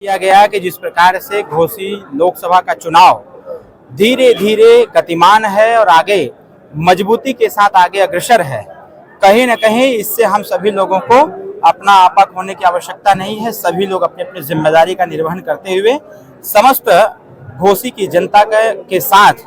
किया गया कि जिस प्रकार से घोसी लोकसभा का चुनाव धीरे धीरे गतिमान है और आगे मजबूती के साथ आगे अग्रसर है, कहीं न कहीं इससे हम सभी लोगों को अपना आपा खोने की आवश्यकता नहीं है। सभी लोग अपनी अपनी जिम्मेदारी का निर्वहन करते हुए समस्त घोसी की जनता के साथ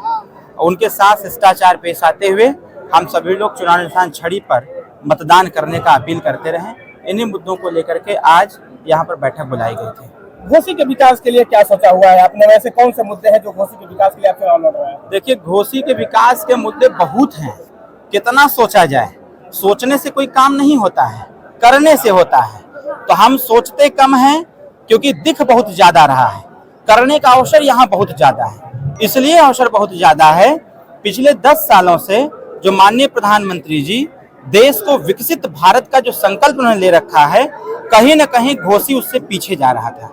उनके साथ शिष्टाचार पेश आते हुए हम सभी लोग चुनाव निशान छड़ी पर मतदान करने का अपील करते रहें। इन्हीं मुद्दों को लेकर के आज यहाँ पर बैठक बुलाई गई थी। घोसी के विकास के लिए क्या सोचा हुआ है आपने? वैसे कौन से मुद्दे हैं जो घोसी के विकास के लिए आप चुनाव लड़ रहे हैं? देखिए, घोसी के विकास के मुद्दे बहुत हैं। कितना सोचा जाए, सोचने से कोई काम नहीं होता है, करने से होता है। तो हम सोचते कम हैं क्योंकि दिख बहुत ज्यादा रहा है, करने का अवसर यहाँ बहुत ज्यादा है। इसलिए अवसर बहुत ज्यादा है, पिछले 10 सालों से जो माननीय प्रधानमंत्री जी देश को विकसित भारत का जो संकल्प उन्होंने ले रखा है, कहीं न कहीं घोसी उससे पीछे जा रहा था।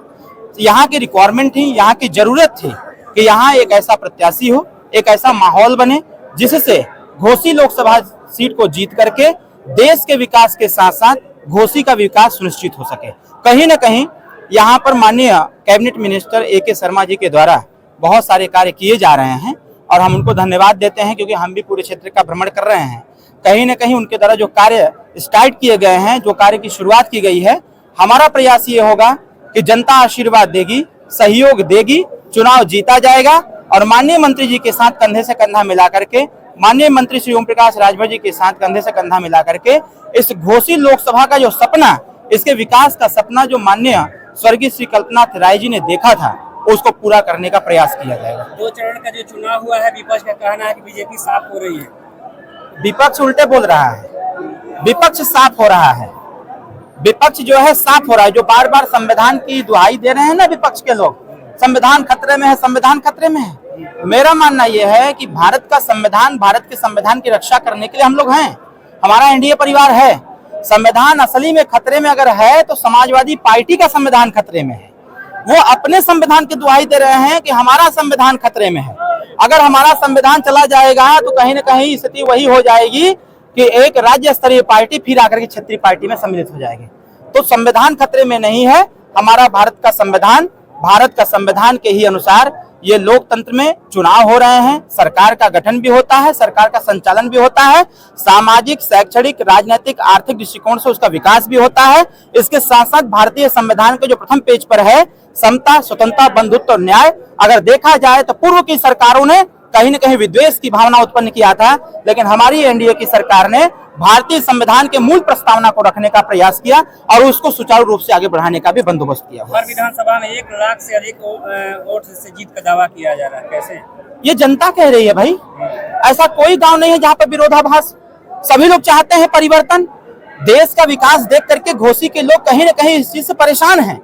यहाँ की रिक्वायरमेंट थी, यहाँ की जरूरत थी कि यहाँ एक ऐसा प्रत्याशी हो, एक ऐसा माहौल बने जिससे घोसी लोकसभा सीट को जीत करके देश के विकास के साथ साथ घोसी का विकास सुनिश्चित हो सके। कहीं न कहीं यहाँ पर माननीय cabinet minister AK Sharma ji के द्वारा बहुत सारे कार्य किए जा रहे हैं और हम उनको धन्यवाद देते हैं, क्योंकि हम भी पूरे क्षेत्र का भ्रमण कर रहे हैं। कहीं न कहीं उनके द्वारा जो कार्य स्टार्ट किए गए हैं, जो कार्य की शुरुआत की गई है, हमारा प्रयास ये होगा कि जनता आशीर्वाद देगी, सहयोग देगी, चुनाव जीता जाएगा और माननीय मंत्री जी के साथ कंधे से कंधा मिला करके, माननीय मंत्री श्री ओम प्रकाश राजभर जी के साथ कंधे से कंधा मिला करके इस घोसी लोकसभा का जो सपना, इसके विकास का सपना जो माननीय स्वर्गीय श्री कल्पनाथ राय जी ने देखा था, उसको पूरा करने का प्रयास किया जाएगा। 2 चरण का जो चुनाव हुआ है, विपक्ष का कहना है कि बीजेपी साफ हो रही है। विपक्ष उल्टे बोल रहा है, विपक्ष साफ हो रहा है। विपक्ष जो है साफ हो रहा है, जो बार बार संविधान की दुहाई दे रहे हैं ना विपक्ष के लोग, संविधान खतरे में है, संविधान खतरे में है। मेरा मानना यह है कि भारत का संविधान, भारत के संविधान की रक्षा करने के लिए हम लोग हैं, हमारा NDA परिवार है। संविधान असली में खतरे में अगर है तो समाजवादी पार्टी का संविधान खतरे में है। वो अपने संविधान की दुहाई दे रहे हैं कि हमारा संविधान खतरे में है। अगर हमारा संविधान चला जाएगा तो कहीं न कहीं स्थिति वही हो जाएगी कि एक राज्य स्तरीय पार्टी फिर आकर के क्षेत्रीय पार्टी में सम्मिलित हो जाएगी। तो संविधान खतरे में नहीं है, हमारा भारत का संविधान के ही अनुसार ये लोकतंत्र में चुनाव हो रहे हैं, सरकार का गठन भी होता है, सरकार का संचालन भी होता है, सामाजिक, शैक्षणिक, राजनीतिक, आर्थिक दृष्टिकोण से उसका विकास भी होता है। इसके साथ साथ भारतीय संविधान के जो प्रथम पेज पर है, समता, स्वतंत्रता, बंधुत्व और न्याय, अगर देखा जाए तो पूर्व की सरकारों ने कहीं न कहीं विद्वेष की भावना उत्पन्न किया था, लेकिन हमारी NDA की सरकार ने भारतीय संविधान के मूल प्रस्तावना को रखने का प्रयास किया और उसको सुचारू रूप से आगे बढ़ाने का भी बंदोबस्त किया। हर विधानसभा में 1 लाख से अधिक वोट से जीत का दावा किया जा रहा है, कैसे? ये जनता कह रही है भाई, ऐसा कोई गांव नहीं है जहां पर विरोधाभास। सभी लोग चाहते हैं परिवर्तन। देश का विकास देख करके घोसी के लोग कहीं न कहीं इस चीज से परेशान हैं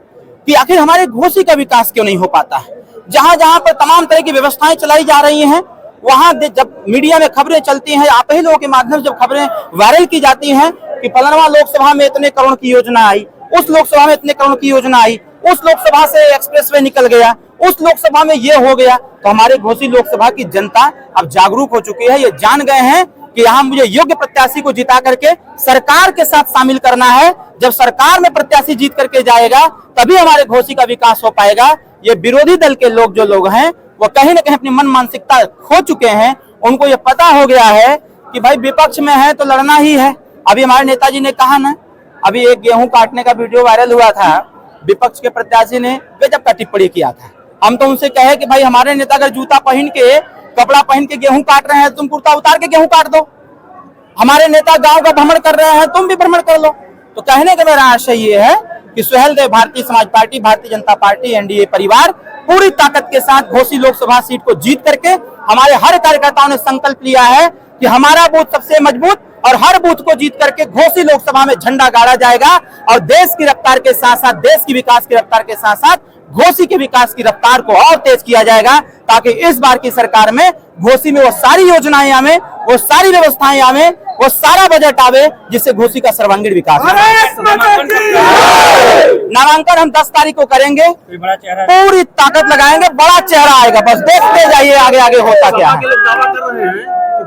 कि आखिर हमारे घोसी का विकास क्यों नहीं हो पाता है। जहां जहां पर तमाम तरह की व्यवस्थाएं चलाई जा रही हैं, वहां जब मीडिया में खबरें चलती हैं, आप ही लोगों के माध्यम से जब खबरें वायरल की जाती हैं कि फलाना लोकसभा में इतने करोड़ की योजना आई, उस लोकसभा में इतने करोड़ की योजना आई, उस लोकसभा से एक्सप्रेसवे निकल गया, उस लोकसभा में ये हो गया, तो हमारे घोसी लोकसभा की जनता अब जागरूक हो चुकी है। ये जान गए हैं कि यहाँ मुझे योग्य प्रत्याशी को जिता करके सरकार के साथ शामिल करना है। जब सरकार में प्रत्याशी जीत करके जाएगा तभी हमारे घोसी का विकास हो पाएगा। ये विरोधी दल के लोग जो लोग हैं वो कहीं न कहीं अपनी मन मानसिकता खो चुके हैं। उनको ये पता हो गया है कि भाई विपक्ष में है तो लड़ना ही है। अभी हमारे नेताजी ने कहा ना, अभी एक गेहूं काटने का वीडियो वायरल हुआ था, विपक्ष के प्रत्याशी ने गजब का टिप्पणी किया था। हम तो उनसे कहे कि भाई हमारे नेता अगर जूता पहन के, कपड़ा पहन के गेहूं काट रहे हैं, तुम कुर्ता उतार के गेहूं काट दो। हमारे नेता गांव का भ्रमण कर रहे हैं, तुम भी भ्रमण कर लो। तो कहने का मेरा आशय ये है कि Suheldev Bharatiya Samaj party, Bharatiya Janata party, NDA परिवार पूरी ताकत के साथ घोसी लोकसभा सीट को जीत करके, हमारे हर कार्यकर्ताओं ने संकल्प लिया है कि हमारा बूथ सबसे मजबूत और हर बूथ को जीत करके घोसी लोकसभा में झंडा गाड़ा जाएगा और देश की रफ्तार के साथ साथ, देश की विकास की रफ्तार के साथ साथ घोसी के विकास की रफ्तार को और तेज किया जाएगा, ताकि इस बार की सरकार में घोसी में वो सारी योजनाएं आवे, वो सारी व्यवस्थाएं आवे, वो सारा बजट आवे जिससे घोसी का सर्वांगीण विकास हो। नामांकन हम 10 तारीख को करेंगे, पूरी ताकत लगाएंगे, बड़ा चेहरा आएगा, बस देखते जाइए आगे आगे होता क्या है।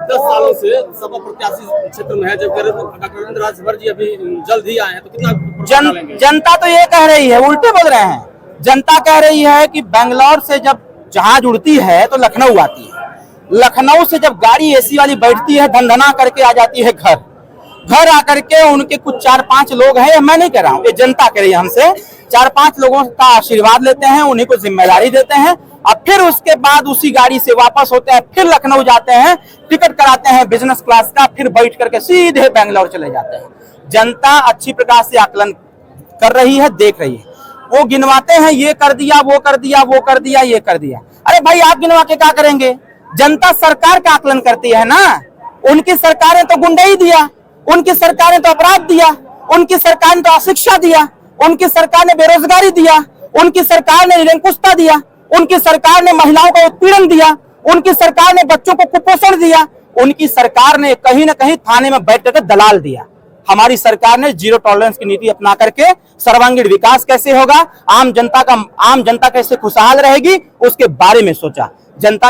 10 सालों से सपा प्रत्याशी क्षेत्र में है, जब डॉक्टर राजभर जी अभी जल्द ही आए हैं, तो कितना जनता तो ये कह रही है, उल्टे बोल रहे हैं। जनता कह रही है कि बेंगलोर से जब जहाज उड़ती है तो लखनऊ आती है, लखनऊ से जब गाड़ी एसी वाली बैठती है धनधना करके आ जाती है घर, घर आकर के उनके कुछ 4-5 लोग हैं, मैं नहीं कह रहा हूँ, ये जनता कह रही है हमसे, 4-5 लोगों का आशीर्वाद लेते हैं, उन्हीं को जिम्मेदारी देते हैं और फिर उसके बाद उसी गाड़ी से वापस होते हैं, फिर लखनऊ जाते हैं, टिकट कराते हैं बिजनेस क्लास का, फिर बैठ करके सीधे बेंगलोर चले जाते हैं। जनता अच्छी प्रकार से आकलन कर रही है, देख रही है, वो गिनवाते हैं, ये कर दिया, वो कर दिया, वो कर दिया, ये कर दिया। अरे भाई आप गिनवा के क्या करेंगे? जनता सरकार का आकलन करती है ना। उनकी सरकार ने तो गुंडाई दिया, उनकी सरकार ने तो अपराध दिया, उनकी सरकार ने तो अशिक्षा दिया, उनकी सरकार ने बेरोजगारी दिया, उनकी सरकार ने निरंकुशता दिया, उनकी सरकार ने महिलाओं को उत्पीड़न दिया, उनकी सरकार ने बच्चों को कुपोषण दिया, उनकी सरकार ने कहीं ना कहीं थाने में बैठ करके दलाल दिया। हमारी सरकार ने जीरो टॉलरेंस की नीति अपना करके सर्वांगीण विकास कैसे होगा, आम जनता कैसे खुशहाल रहेगी, उसके बारे में सोचा। जनता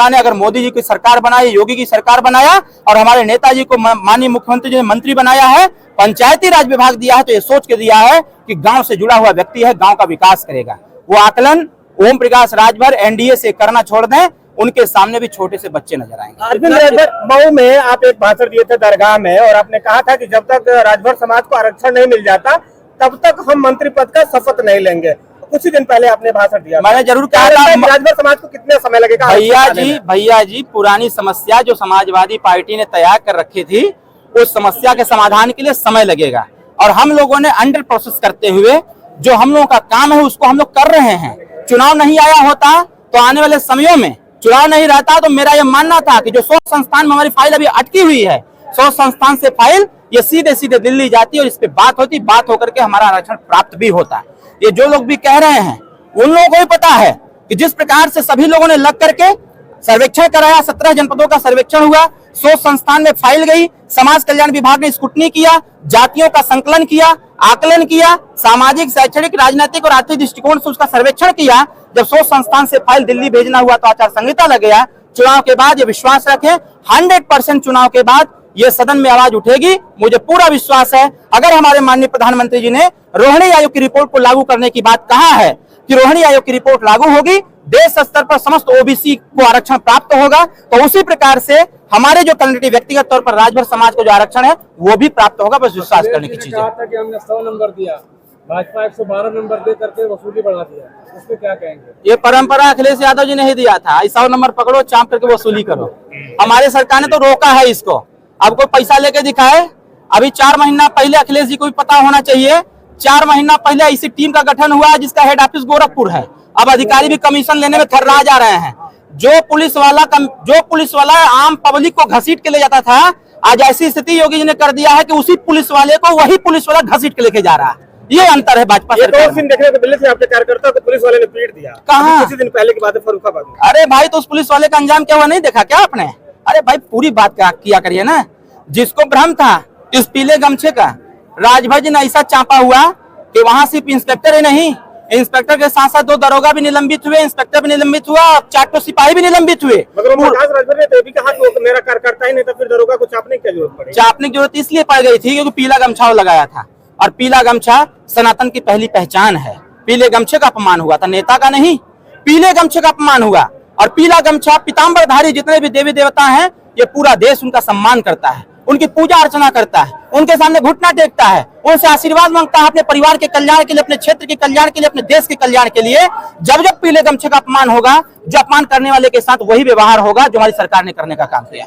ने अगर मोदी जी की सरकार बनाई, योगी की सरकार बनाया और हमारे नेताजी को माननीय मुख्यमंत्री जी ने मंत्री बनाया है, पंचायती राज विभाग दिया है, तो ये सोच के दिया है कि गांव से जुड़ा हुआ व्यक्ति है, गांव का विकास करेगा। वो आकलन ओम प्रकाश राजभर एनडीए से करना छोड़ दें, उनके सामने भी छोटे से बच्चे नजर आएंगे। मऊ में आप एक भाषण दिए थे दरगाह में और आपने कहा था कि जब तक राजभर समाज को आरक्षण नहीं मिल जाता तब तक हम मंत्री पद का शपथ नहीं लेंगे। कुछ ही दिन पहले आपने भाषण दिया, मैंने जरूर कहा था राजभर समाज को कितना समय लगेगा? भैया जी पुरानी समस्या जो समाजवादी पार्टी ने तैयार कर रखी थी, उस समस्या के समाधान के लिए समय लगेगा और हम लोगों ने अंडर प्रोसेस करते हुए जो हम लोगों का काम है उसको हम लोग कर रहे हैं। चुनाव नहीं आया होता तो आने वाले समयों में, चुनाव नहीं रहता तो मेरा यह मानना था कि जो 100 संस्थान में हमारी फाइल अभी अटकी हुई है, 100 संस्थान से फाइल ये सीधे दिल्ली जाती है और इस पे बात होती, बात होकर के हमारा आरक्षण प्राप्त भी होता है। ये जो लोग भी कह रहे हैं उन लोगों को भी पता है कि जिस प्रकार से सभी लोगों ने लग करके सर्वेक्षण कराया, 17 जनपदों का सर्वेक्षण हुआ, 100 संस्थान में फाइल गई, समाज कल्याण विभाग ने स्क्रूटनी किया, जातियों का संकलन किया, आकलन किया, सामाजिक, शैक्षणिक, राजनीतिक और आर्थिक दृष्टिकोण से उसका सर्वेक्षण किया। जब 100 संस्थान से फाइल दिल्ली भेजना हुआ तो आचार संहिता लग गया। चुनाव के बाद ये विश्वास रखें 100% चुनाव के बाद ये सदन में आवाज उठेगी। मुझे पूरा विश्वास है अगर हमारे माननीय प्रधानमंत्री जी ने रोहिणी आयोग की रिपोर्ट को लागू करने की बात कहा है कि रोहिणी आयोग की रिपोर्ट लागू होगी, देश स्तर पर समस्त ओबीसी को आरक्षण प्राप्त होगा, तो उसी प्रकार से हमारे जो कम्युनिटी व्यक्तिगत तौर पर राजभर समाज को जो आरक्षण है वो भी प्राप्त होगा। बस विश्वास करने की चीज है। हमने 100 नंबर दिया, भाजपा 112 नंबर दे करके वसूली बढ़ा दिया, उस पर क्या कहेंगे? ये परंपरा अखिलेश यादव जी ने ही दिया था, 100 नंबर पकड़ो, चाप करके वसूली करो। हमारे सरकार ने तो रोका है इसको। अब कोई पैसा लेके दिखाए। अभी 4 महीना पहले अखिलेश जी को भी पता होना चाहिए, 4 महीना पहले ऐसी टीम का गठन हुआ जिसका हेड ऑफिस गोरखपुर है। अब अधिकारी भी कमीशन लेने में थर्रा जा रहे हैं। जो पुलिस वाला आम पब्लिक को घसीट के ले जाता था, आज ऐसी स्थिति योगी जी ने कर दिया है कि उसी पुलिस वाले को वही पुलिस वाला घसीट के लेके जा रहा है। ये अंतर है भाजपा सरकार में। देखने को मिले थे आपके कार्यकर्ताओं को पुलिस वाले ने पीट दिया। कहाँ? कुछ दिन पहले की बात है, फर्रुखाबाद में। अरे भाई तो उस पुलिस वाले का अंजाम क्या हुआ नहीं देखा क्या आपने? अरे भाई पूरी बात किया करिए ना। जिसको भ्रम था इस पीले गमछे का, राजभर जी ने ऐसा चापा हुआ कि वहां सिर्फ इंस्पेक्टर ही नहीं, इंस्पेक्टर के साथ साथ 2 दरोगा भी निलंबित हुए, इंस्पेक्टर भी निलंबित हुआ, 4 सिपाही भी निलंबित हुए। मगर राजभर ने तो भी कहा कि मेरा कार्यकर्ता ही नहीं था, फिर दरोगा को चापने की जरूरत पड़ी। चापने की जरूरत इसलिए पड़ गई थी क्योंकि पीला गमछा लगाया था और पीला गमछा सनातन की पहली पहचान है। पीले गमछे का अपमान हुआ था, नेता का नहीं, पीले गमछे का अपमान हुआ। और पीला गमछा पीताम्बरधारी जितने भी देवी देवता हैं, ये पूरा देश उनका सम्मान करता है, उनकी पूजा अर्चना करता है, उनके सामने घुटना टेकता है, उनसे आशीर्वाद मांगता है अपने परिवार के कल्याण के लिए, अपने क्षेत्र के कल्याण के लिए, अपने देश के कल्याण के लिए। जब जब पीले गमछे का अपमान होगा, जो अपमान करने वाले के साथ वही व्यवहार होगा जो हमारी सरकार ने करने का काम किया।